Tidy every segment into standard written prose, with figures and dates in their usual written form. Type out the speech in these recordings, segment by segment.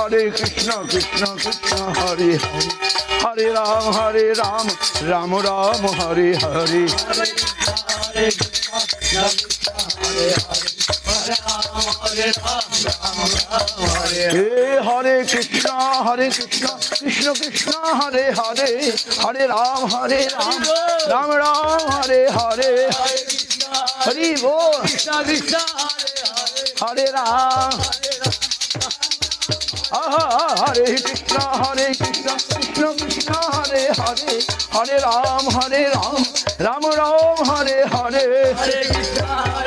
হরে কৃষ্ণ কৃষ্ণ কৃষ্ণ হরে হরে হরে রাম রাম রাম হরে হরে হে হরে কৃষ্ণ কৃষ্ণ কৃষ্ণ হরে হরে হরে রাম রাম রাম হরে হরে হরি বল হরে রাম হরে কৃষ্ণ কৃষ্ণ কৃষ্ণ হরে হরে হরে রাম রাম রাম হরে হরে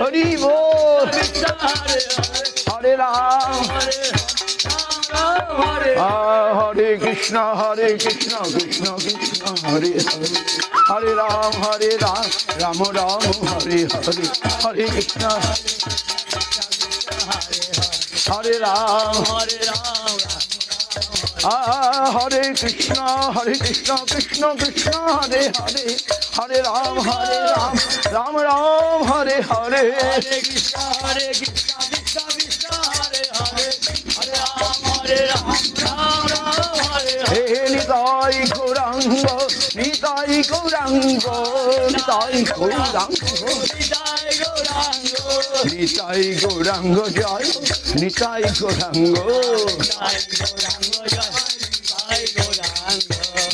হরি বল হরে রাম হরে কৃষ্ণ কৃষ্ণ কৃষ্ণ হরে হরে হরে রাম রাম রাম হরে হরে হরে কৃষ্ণ হরে রাম হরে কৃষ্ণ কৃষ্ণ কৃষ্ণ হরে হরে হরে রাম রাম রাম হরে হরে হে নিতাই গৌরাঙ্গ নিতাই গৌরাঙ্গ নিতাই গৌরাঙ্গ নিতাই গৌরাঙ্গ জয় নিতাই গৌরাঙ্গ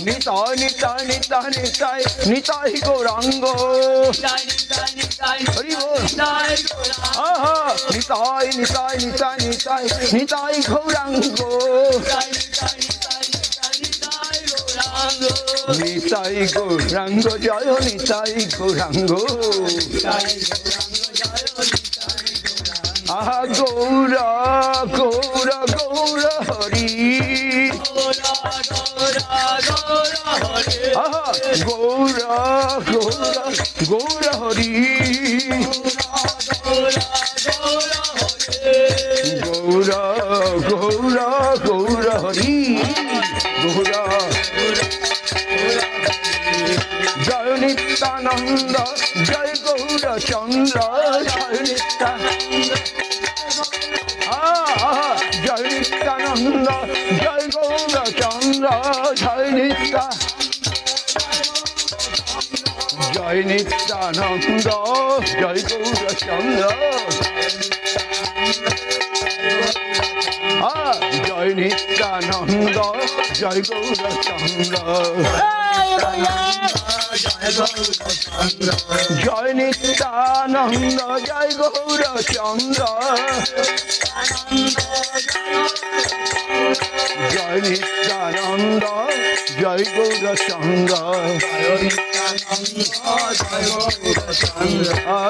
নিতাই নিতাই নিতাই নিতাই নিতাই গৌরাঙ্গ হরি বল নিতাই নিতাই নিতাই নিতাই নিতাই গৌরাঙ্গ নিতাই গৌরাঙ্গ জয় নিতাই গৌরাঙ্গ আহা গৌরা গৌরা গৌরা হরি আহা গৌরা গৌরা গৌরা হরি গৌরা গৌরা গৌরা হরি গৌরা জয় নিত্যানন্দ জয় গৌর চন্দ্র জয় নিত্যানন্দ জয় নিত্যানন্দ জয় গৌর চন্দ্র জয় জয় নিত্যানন্দ জয় গৌর চন্দ্র জয় নিত্যানন্দ জয় গৌর চন্দ্র জয় নিত্যানন্দ জয় গৌর চন্দ্র জয় নিত্যানন্দ জয় গৌর চন্দ্র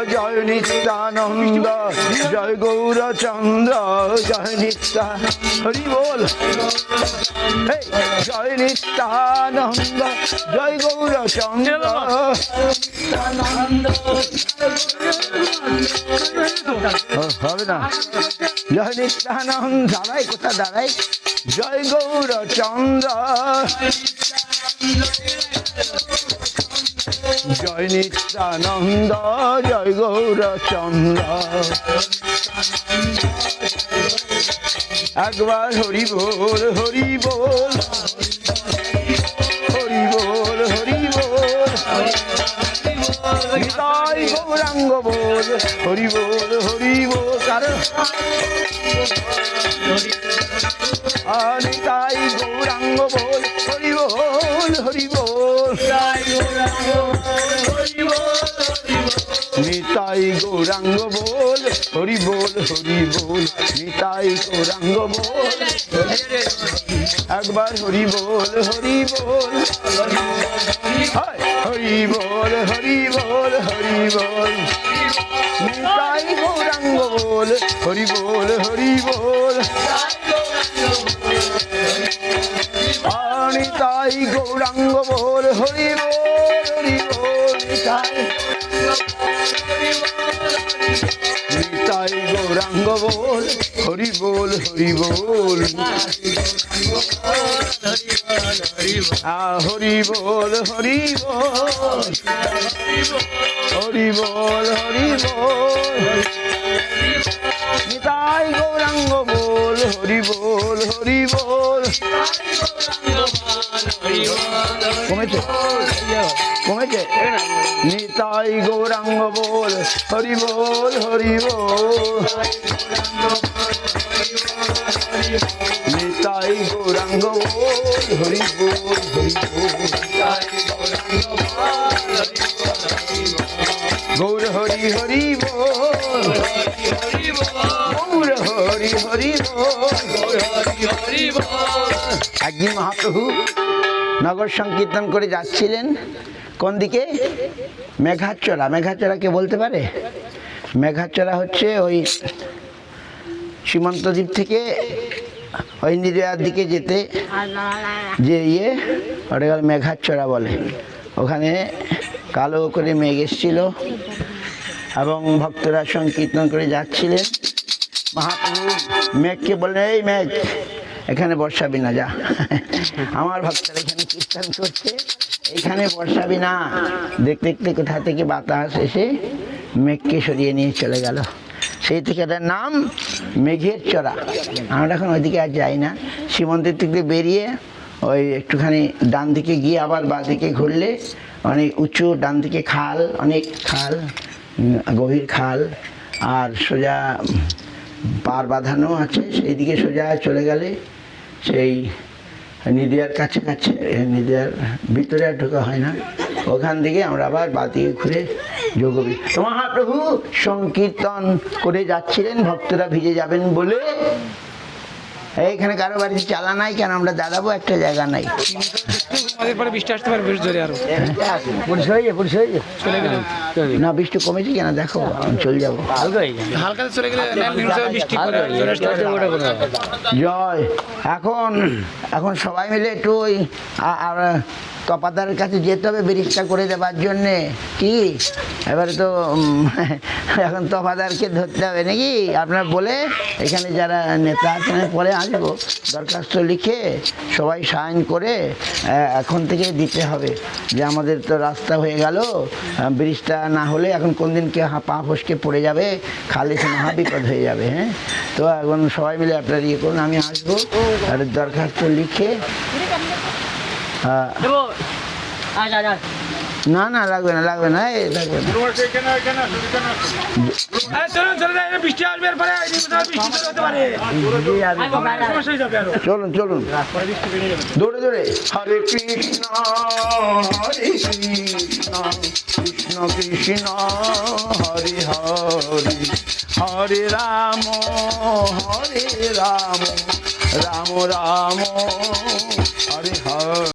জয় নিত্যানন্দ জয় গৌর চন্দ্র জয় নিত্যা হরি বল জয় নিত্যানন্দ জয় গৌর চন্দ্র হবে না জয় নিত্যানন্দ দাঁড়াই কোথা দাঁড়াই জয় গৌর চন্দ্র জয় নিত্যানন্দ জয় গৌর চন্দ্র একবার হরি বল হরি বল হরি বল হরি বল নিতাই গৌরাঙ্গ বল হরি বল কারণ নিতাই গৌরাঙ্গ বল হরি বল নিতাই গৌরাঙ্গ বল হরি বল নিতাই গৌরাঙ্গ বল একবার হরি বল হরি বল নিতাই গৌরাঙ্গ বল হরি বল নিতাই গৌরাঙ্গ বল হরি বল নিতাই গৌরাঙ্গ বল হরি বল হরি বল নিতাই গৌরাঙ্গ বল হরি বল বল। কমেছে কমেছে নিতাই গৌরাঙ্গ বল, হরি বল হরি বল। নিতাই গৌরাঙ্গ বল, হরি বল হরি বল। গৌর হরি হরি বল, গৌর হরি হরি বল। একদিন মহাপ্রভু নগর সংকীর্তন করে যাচ্ছিলেন কোন দিকে? মেঘাচড়া। মেঘাচড়া কে বলতে পারে? মেঘাচড়া হচ্ছে ওই সীমান্ত দ্বীপ থেকে ওই নির্য়ার দিকে যেতে যে ওটা গেল মেঘাচড়া বলে। ওখানে কালো করে মেঘ এসছিল এবং ভক্তরা সংকীর্তন করে যাচ্ছিলেন। মহাপ্রভু মেঘকে বললেন, এই মেঘ এখানে বর্ষাবি না, যা। আমার ভক্তরা এখানে কীর্তন করছে, এখানে বর্ষাবি না। দেখতে দেখতে কোথা থেকে বাতাস এসে মেঘকে সরিয়ে নিয়ে চলে গেল। সেই থেকে এটার নাম মেঘের চড়া। আমরা এখন ওইদিকে আর যাই না। সীমান্তের থেকে বেরিয়ে ওই একটুখানি ডান দিকে গিয়ে আবার বাঁ দিকে ঘুরলে অনেক উঁচু, ডান দিকে খাল, অনেক খাল, গভীর খাল, আর সোজা পার বাঁধানো আছে। সেই দিকে সোজা চলে গেলে সেই নদীয়ার কাছে কাছে, নদীয়ার ভিতরে আর ঢোকা হয় না। ওখান থেকে আমরা আবার বাঁ দিকে ঘুরে যোগবি। মহাপ্রভু সংকীর্তন করে যাচ্ছিলেন, ভক্তরা ভিজে যাবেন বলে। এইখানে কারো বাড়িতে চালা নাই কেন? আমরা দাঁড়াবো, একটা জায়গা নাই। বৃষ্টি আসতে পারে বেশ জোরে, আরো না বৃষ্টি কমেছে কেন দেখো, চলে যাবো। হালকা চলে গেলে বৃষ্টি জয়। এখন এখন সবাই মিলে একটু ওই আর তপাদারের কাছে যেতে হবে ব্রিজটা করে দেওয়ার জন্যে। কি এবারে তো এখন তপাদারকে ধরতে হবে নাকি? আপনার বলে এখানে যারা নেতা আছেন পরে আসবো, দরখাস্ত লিখে সবাই সাইন করে এখন থেকে দিতে হবে যে আমাদের তো রাস্তা হয়ে গেল, ব্রিজটা না হলে এখন কোন দিন কে পা ফসকে পড়ে যাবে, খালে সে মহাবিপদ হয়ে যাবে। হ্যাঁ, তো এখন সবাই মিলে আপনার ইয়ে করুন, আমি আসবো আর দরখাস্ত লিখে। না না লাগবে না, লাগবে না, এই লাগবে না। চলুন চলুন দৌড়ে দৌড়ে। হরে কৃষ্ণ হরে কৃষ্ণ, কৃষ্ণ কৃষ্ণ হরে হরে, হরে রাম রাম রাম হরে হরে।